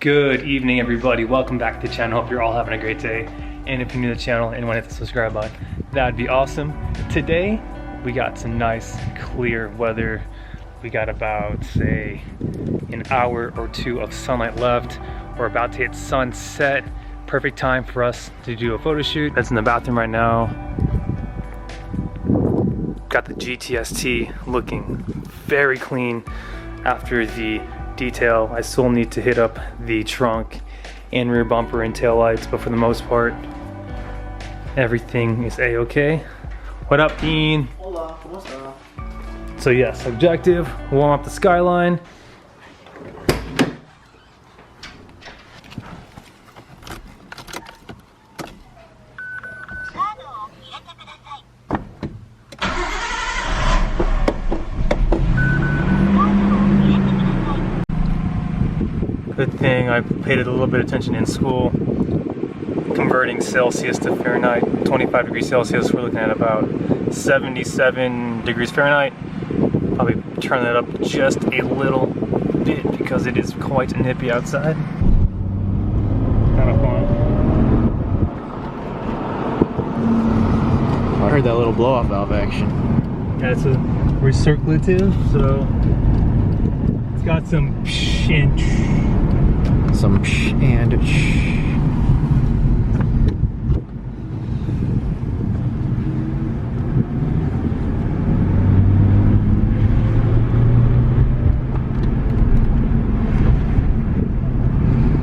Good evening, everybody. Welcome back to the channel. Hope you're all having a great day. And if you're new to the channel and want to hit the subscribe button, that'd be awesome. Today, we got some nice, clear weather. We got about, say, an hour or two of sunlight left. We're about to hit sunset. Perfect time for us to do a photo shoot. That's in the bathroom right now. Got the GTST looking very clean after the detail. I still need to hit up the trunk and rear bumper and tail lights, but for the most part, everything is a-okay. What up, Dean? Hola, ¿cómo está? So yes, objective, warm up the Skyline. Good thing I paid a little bit of attention in school. Converting Celsius to Fahrenheit, 25 degrees Celsius, we're looking at about 77 degrees Fahrenheit. Probably turn that up just a little bit because it is quite nippy outside. Kind of fun. I heard that little blow-off valve action. Yeah, it's a recirculative, so it's got some psh and tsh. Some psh and shh.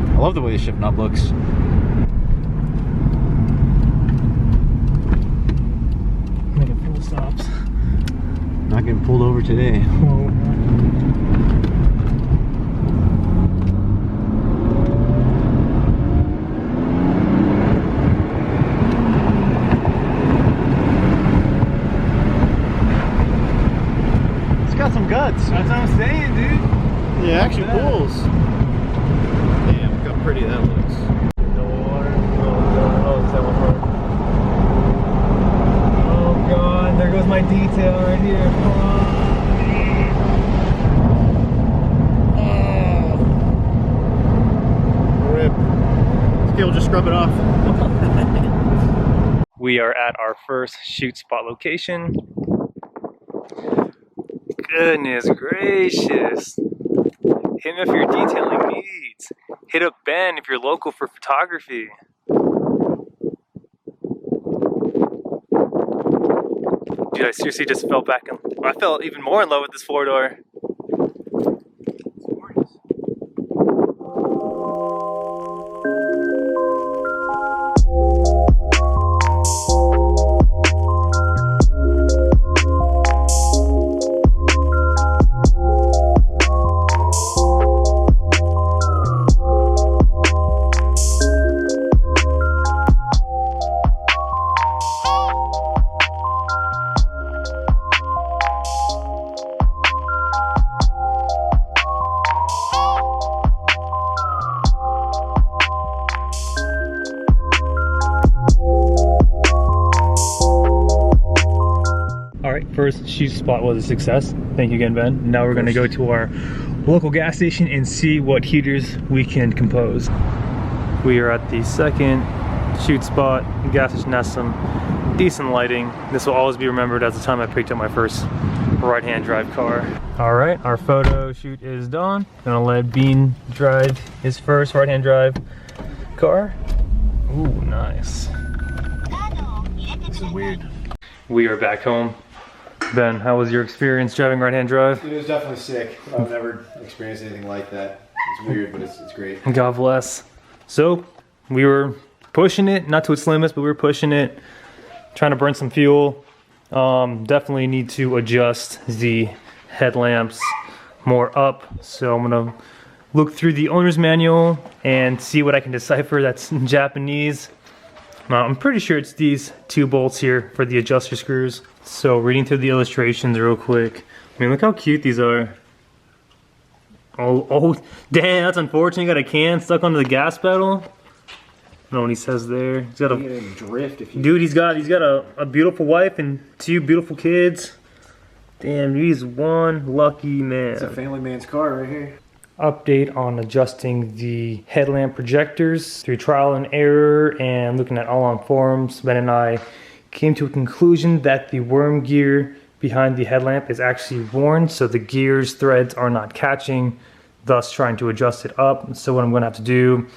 I love the way the shift knob looks. Making full stops. Not getting pulled over today. Oh. Got some guts. That's what I'm saying, dude. Yeah, it actually pulls. Damn, look how pretty that looks. No water. Oh god, there goes my detail right here. Rip. Okay, we'll just scrub it off. We are at our first shoot spot location. Goodness gracious. Hit me if you're detailing needs. Hit up Ben if you're local for photography. Dude, I seriously just fell back in. I fell even more in love with this four-door. First shoot spot was a success. Thank you again, Ben. Now we're going to go to our local gas station and see what heaters we can compose. We are at the second shoot spot. The gas station has some decent lighting. This will always be remembered as the time I picked up my first right-hand drive car. All right, our photo shoot is done. Gonna let Bean drive his first right-hand drive car. Ooh, nice. This is weird. We are back home. Ben, how was your experience driving right-hand drive? It was definitely sick. I've never experienced anything like that. It's weird, but it's great. God bless. So, we were pushing it, not to its limits, but we were pushing it, trying to burn some fuel. Definitely need to adjust the headlamps more up. So I'm gonna look through the owner's manual and see what I can decipher that's in Japanese. I'm pretty sure it's these two bolts here for the adjuster screws. So reading through the illustrations real quick. I mean, look how cute these are. Oh, damn, that's unfortunate. You got a can stuck onto the gas pedal. I don't know what he says there. He's got a drift if you... Dude, he's got a beautiful wife and two beautiful kids. Damn, he's one lucky man. It's a family man's car right here. update on adjusting the headlamp projectors through trial and error and looking at all on forums. Ben and I came to a conclusion that the worm gear behind the headlamp is actually worn, so the gears threads are not catching, thus trying to adjust it up. So what I'm going to have to do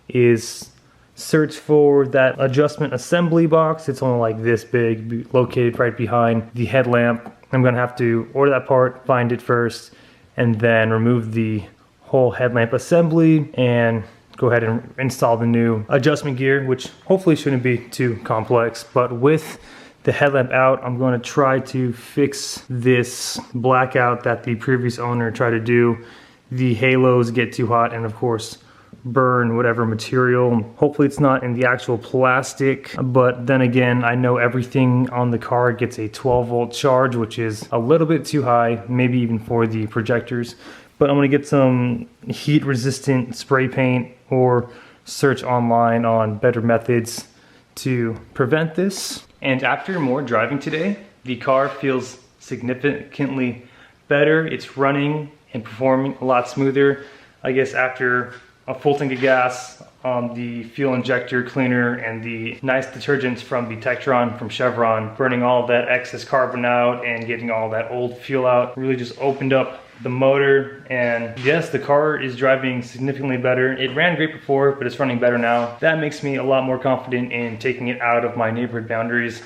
is search for that adjustment assembly box. It's only like this big, located right behind the headlamp. I'm going to have to order that part, find it first, and then remove the whole headlamp assembly and go ahead and install the new adjustment gear, which hopefully shouldn't be too complex. But with the headlamp out, I'm going to try to fix this blackout that the previous owner tried to do. The halos get too hot and of course burn whatever material. Hopefully it's not in the actual plastic, but then again, I know everything on the car gets a 12-volt charge, which is a little bit too high, maybe even for the projectors. But I'm going to get some heat resistant spray paint or search online on better methods to prevent this. And after more driving today, the car feels significantly better. It's running and performing a lot smoother. I guess after a full tank of gas, the fuel injector cleaner and the nice detergents from the Tektron from Chevron, burning all that excess carbon out and getting all that old fuel out, really just opened up the motor. And yes, the car is driving significantly better. It ran great before, but it's running better now. That makes me a lot more confident in taking it out of my neighborhood boundaries.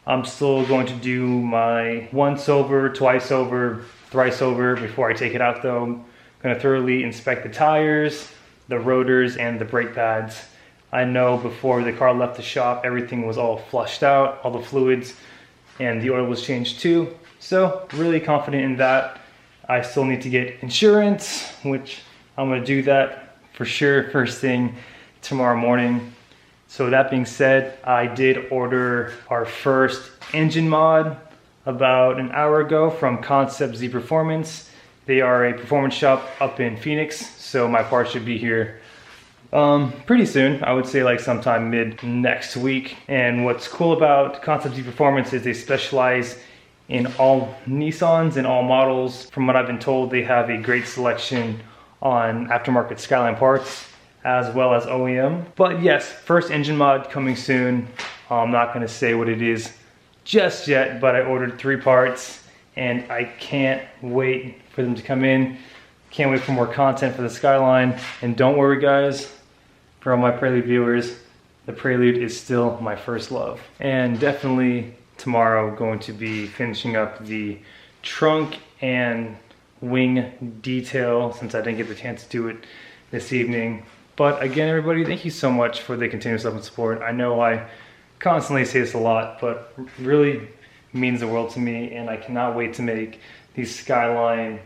I'm still going to do my once over, twice over, thrice over before I take it out though. I'm gonna thoroughly inspect the tires, the rotors, and the brake pads. I know before the car left the shop, everything was all flushed out, all the fluids, and the oil was changed too. So really confident in that. I still need to get insurance, which I'm gonna do that for sure first thing tomorrow morning. So that being said, I did order our first engine mod about an hour ago from Concept Z Performance. They are a performance shop up in Phoenix, so my parts should be here pretty soon. I would say like sometime mid next week. And what's cool about Concept Z Performance is they specialize in all Nissans and all models. From what I've been told, they have a great selection on aftermarket Skyline parts as well as OEM. But yes, first engine mod coming soon. I'm not gonna say what it is just yet, but I ordered 3 parts and I can't wait for them to come in. Can't wait for more content for the Skyline. And don't worry guys, for all my Prelude viewers, the Prelude is still my first love. And definitely tomorrow going to be finishing up the trunk and wing detail since I didn't get the chance to do it this evening. But again, everybody, thank you so much for the continuous love and support. I know I constantly say this a lot, but really means the world to me, and I cannot wait to make the Skyline,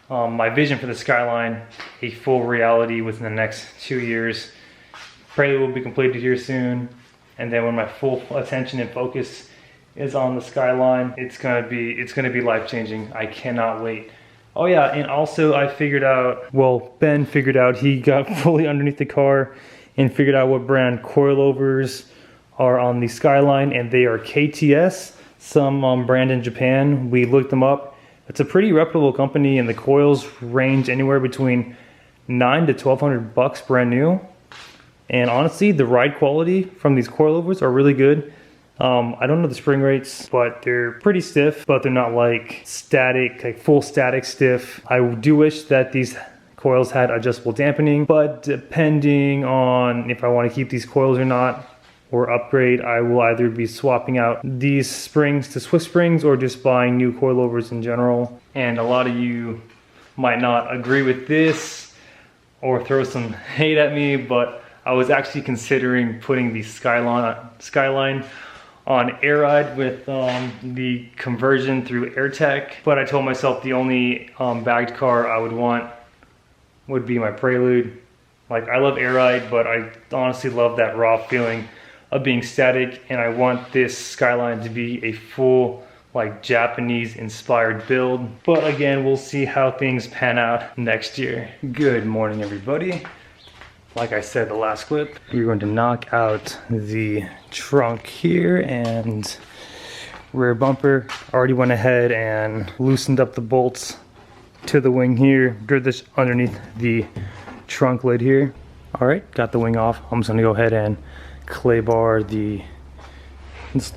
my vision for the Skyline, a full reality within the next 2 years. Prelude will be completed here soon, and then when my full attention and focus is on the Skyline, it's gonna be life-changing. I cannot wait. Oh yeah, and also I figured out, well, Ben figured out, he got fully underneath the car and figured out what brand coilovers are on the Skyline, and they are KTS, some brand in Japan. We looked them up. It's a pretty reputable company, and the coils range anywhere between $900 to $1,200 brand new. And honestly, the ride quality from these coilovers are really good. I don't know the spring rates, but they're pretty stiff, but they're not like static, like full static stiff. I do wish that these coils had adjustable dampening, but depending on if I want to keep these coils or not, or upgrade, I will either be swapping out these springs to Swiss springs or just buying new coilovers in general. And a lot of you might not agree with this or throw some hate at me, but I was actually considering putting the Skyline on air ride with the conversion through AirTech, but I told myself the only bagged car I would want would be my Prelude. Like, I love air ride, but I honestly love that raw feeling of being static, and I want this Skyline to be a full like Japanese inspired build. But again, we'll see how things pan out next year. Good morning, everybody. Like I said the last clip, we're going to knock out the trunk here and rear bumper. Already went ahead and loosened up the bolts to the wing here, this underneath the trunk lid here. All right, got the wing off. I'm just gonna go ahead and clay bar this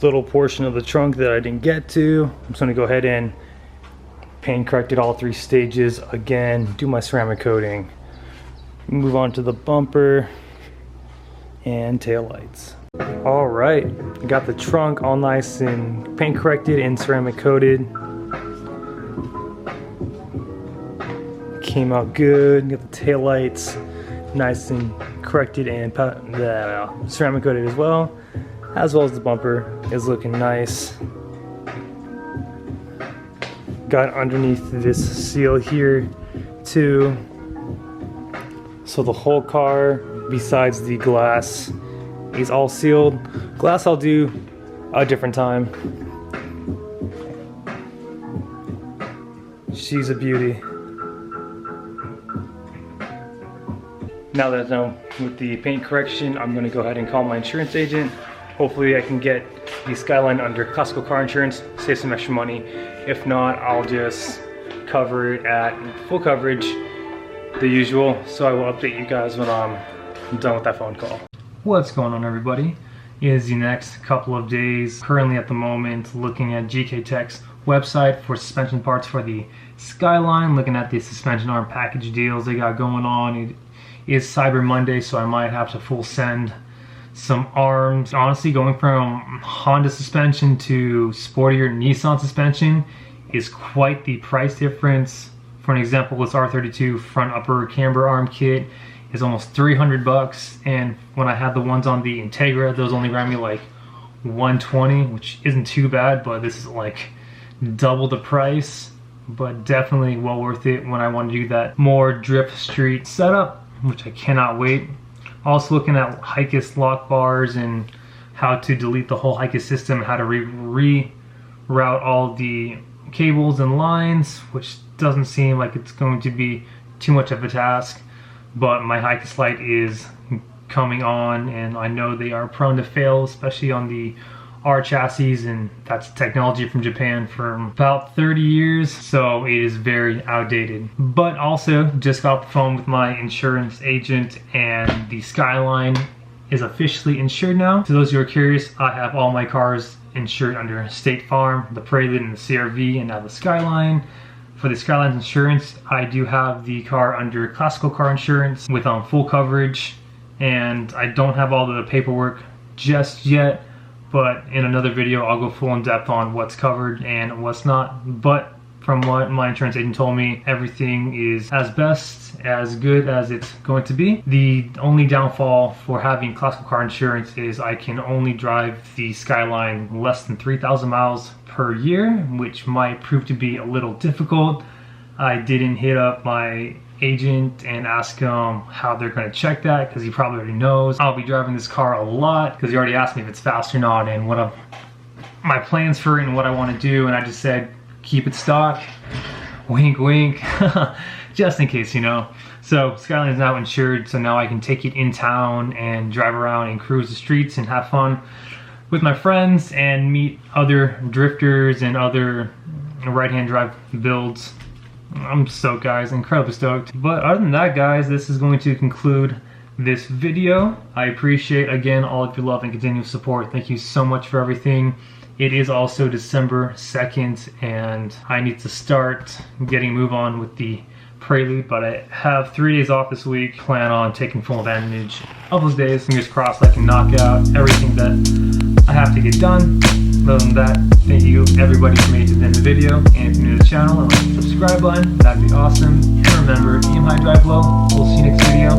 little portion of the trunk that I didn't get to. I'm just gonna go ahead and paint corrected all 3 stages again, do my ceramic coating, move on to the bumper and tail lights. All right, got the trunk all nice and paint corrected and ceramic coated. Came out good. Got the tail lights nice and corrected and ceramic coated as well as the bumper is looking nice. Got underneath this seal here too, so the whole car besides the glass is all sealed. Glass I'll do a different time. She's a beauty. Now that I'm done with the paint correction, I'm going to go ahead and call my insurance agent. Hopefully I can get the Skyline under classical car insurance, save some extra money. If not, I'll just cover it at full coverage, the usual. So I will update you guys when I'm done with that phone call. What's going on, everybody? Is the next couple of days. Currently at the moment looking at GK Tech's website for suspension parts for the Skyline, looking at the suspension arm package deals they got going on. It is Cyber Monday, so I might have to full send some arms. Honestly, going from Honda suspension to sportier Nissan suspension is quite the price difference. For an example, this R32 front upper camber arm kit is almost 300 bucks, and when I had the ones on the Integra, those only ran me like 120, which isn't too bad, but this is like double the price, but definitely well worth it when I want to do that more drift street setup, which I cannot wait. Also looking at Hikis lock bars and how to delete the whole Hikis system, how to reroute all the cables and lines, which doesn't seem like it's going to be too much of a task. But my Hikis light is coming on, and I know they are prone to fail, especially on the R chassis, and that's technology from Japan from about 30 years, so it is very outdated. But also just got off the phone with my insurance agent, and the Skyline is officially insured now. To those who are curious, I have all my cars insured under State Farm, the Prelude and the CRV, and now the Skyline. For the Skyline's insurance, I do have the car under classical car insurance with full coverage, and I don't have all the paperwork just yet, but in another video I'll go full in depth on what's covered and what's not. But from what my insurance agent told me, everything is as good as it's going to be. The only downfall for having classical car insurance is I can only drive the Skyline less than 3,000 miles per year, which might prove to be a little difficult. I didn't hit up my agent and ask him how they're going to check that, because he probably already knows I'll be driving this car a lot, because he already asked me if it's fast or not and what my plans for it and what I want to do, and I just said keep it stock, wink wink, just in case, you know. So Skyline is now insured, so now I can take it in town and drive around and cruise the streets and have fun with my friends and meet other drifters and other right-hand drive builds. I'm stoked, guys, incredibly stoked. But other than that, guys, this is going to conclude this video. I appreciate, again, all of your love and continuous support. Thank you so much for everything. It is also December 2nd, and I need to start getting move on with the Prelude, but I have 3 days off this week. Plan on taking full advantage of those days. Fingers crossed I can knock out everything that I have to get done. Other than that, thank you everybody for making it to the end of the video. And if you're new to the channel and like the subscribe button, that'd be awesome. And remember, aim high, drive low. We'll see you next video.